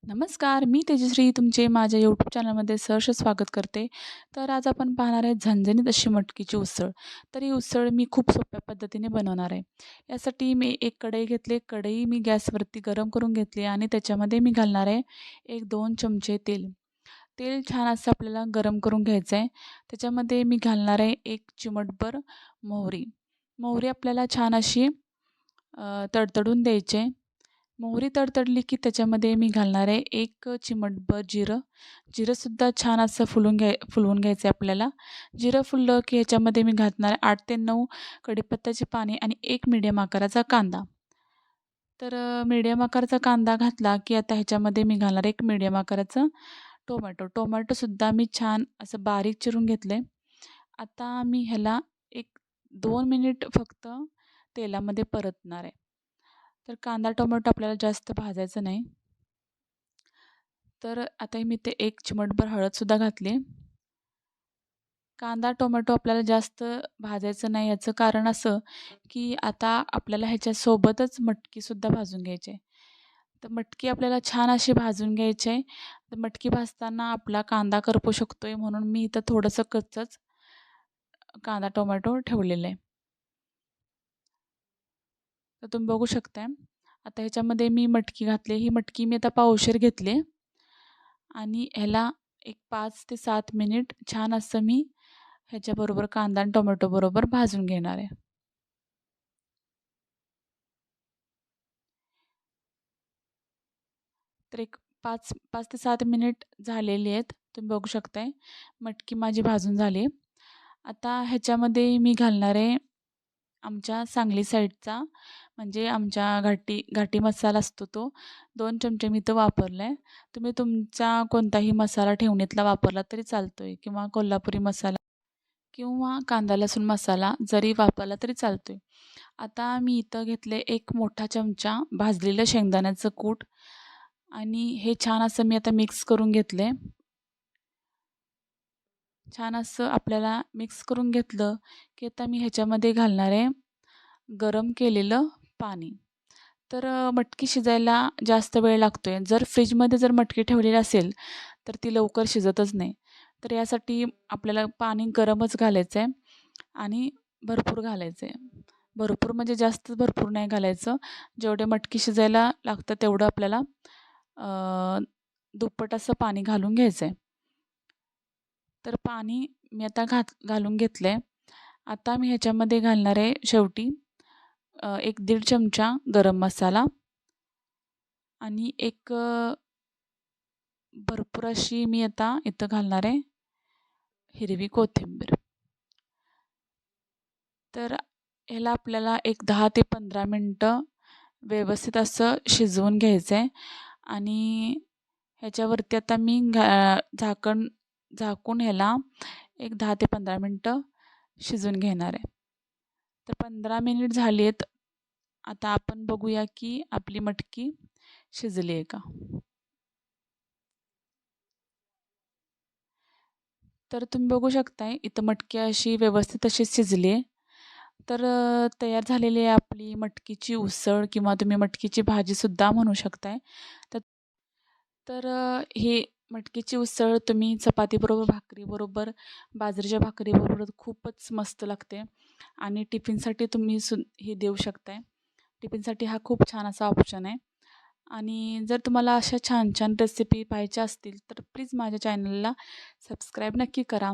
नमस्कार, मी तेजश्री तुमचे माझ्या यूट्यूब चॅनलमध्ये सहर्ष स्वागत करते. तर आज आपण पाहणार आहे झणझणीत अशी मटकीची उसळ. तर ही उसळ मी खूप सोप्या पद्धतीने बनवणार आहे. यासाठी मी एक कढई घेतली. कढई मी गॅसवरती गरम करून घेतली आणि त्याच्यामध्ये मी घालणार आहे 1-2 चमचे तेल. तेल छान असं आपल्याला गरम करून घ्यायचं आहे. त्याच्यामध्ये मी घालणार आहे 1 चिमटभर मोहरी. मोहरी आपल्याला छान अशी तडतडून द्यायची आहे. मोहरी तडतडली की त्याच्यामध्ये मी घालणार आहे 1 चिमटभर जिरं. जिरंसुद्धा छान असं फुलवून घ्यायचं आहे आपल्याला. जिरं फुललं की ह्याच्यामध्ये मी घालणार आहे 8 ते 9 कढीपत्त्याची पाने आणि 1 मीडियम आकाराचा कांदा. तर मीडियम आकाराचा कांदा घातला की आता ह्याच्यामध्ये मी घालणार आहे 1 मीडियम आकाराचं टोमॅटो. टोमॅटोसुद्धा मी छान असं बारीक चिरून घेतलं आहे. आता मी ह्याला एक 2 मिनिट फक्त तेलामध्ये परतणार आहे. तर कांदा टोमॅटो आपल्याला जास्त भाजायचं नाही. तर आता मी ते 1 चिमटभर हळदसुद्धा घातली. कांदा टोमॅटो आपल्याला जास्त भाजायचं नाही याचं कारण असं, की आता आपल्याला ह्याच्यासोबतच मटकीसुद्धा भाजून घ्यायची आहे. तर मटकी आपल्याला छान अशी भाजून घ्यायची आहे. तर मटकी भाजताना आपला कांदा करपू शकतो म्हणून मी इथं थोडंसं कच्चंच कांदा टोमॅटो ठेवलेलं आहे. तर तुम्ही बघू शकताय. आता ह्याच्यामध्ये मी मटकी घातली. ही मटकी मी आता पावशेर घेतली आणि ह्याला एक 5 ते 7 मिनिट छान असं मी ह्याच्याबरोबर कांदा आणि टोमॅटोबरोबर भाजून घेणार आहे. तर एक 5 ते 7 मिनिट झालेली आहेत. तुम्ही बघू शकताय. मटकी माझी भाजून झाली. आता ह्याच्यामध्ये मी घालणार आहे आमच्या सांगली साईडचा म्हणजे आमच्या घाटी घाटी मसाला असतो तो 2 चमचे मी तो वापरला आहे. तुम्ही तुमचा कोणताही मसाला ठेवणीतला वापरला तरी चालतो आहे किंवा कोल्हापुरी मसाला किंवा कांदा लसूण मसाला जरी वापरला तरी चालतो आहे. आता मी इथं घेतले एक मोठा चमचा भाजलेलं शेंगदाण्याचं कूट आणि हे छान असं मी आता मिक्स करून घेतले. छान असं आपल्याला मिक्स करून घेतलं, की आता मी ह्याच्यामध्ये घालणार आहे गरम केलेलं पाणी. तर मटकी शिजायला जास्त वेळ लागतो आहे. जर फ्रिजमध्ये जर मटकी ठेवलेली असेल, तर ती लवकर शिजतच नाही. तर यासाठी आपल्याला पाणी गरमच घालायचं आहे आणि भरपूर घालायचं आहे. भरपूर म्हणजे जास्त भरपूर नाही घालायचं. जेवढे मटकी शिजायला लागतं तेवढं आपल्याला दुप्पट असं पाणी घालून घ्यायचं आहे. तर पाणी मी आता घालून घेतलं आहे. आता मी ह्याच्यामध्ये घालणार आहे शेवटी 1-1.5 चमचा गरम मसाला आणि एक भरपूर अशी मी आता इथं घालणार आहे हिरवी कोथिंबीर. तर ह्याला आपल्याला एक 10 ते 15 मिनटं व्यवस्थित असं शिजवून घ्यायचं आहे आणि ह्याच्यावरती आता मी झाकून ह्याला एक 10 ते 15 मिनटं शिजवून घेणार आहे. तर 15 मिनिट झाली आहेत. आता आपण बघूया की आपली मटकी शिजली आहे का? तर तुम्ही बघू शकताय इथं मटकी अशी व्यवस्थित अशी शिजली आहे. तर तयार झालेली आहे आपली मटकीची उसळ किंवा तुम्ही मटकीची भाजीसुद्धा म्हणू शकताय. तर तर ही मटकीची उसळ तुम्ही चपातीबरोबर, भाकरीबरोबर, बाजरीच्या भाकरीबरोबर खूपच मस्त लागते आणि टिफिनसाठी तुम्ही हे देऊ शकताय. टिफिनसाठी हा खूप छान असा ऑप्शन आहे. आणि जर तुम्हाला अशा छान छान रेसिपी पाहायच्या असतील तर प्लीज माझ्या चॅनलला सबस्क्राईब नक्की करा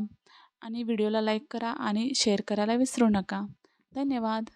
आणि व्हिडिओला लाईक करा आणि शेअर करायला विसरू नका. धन्यवाद.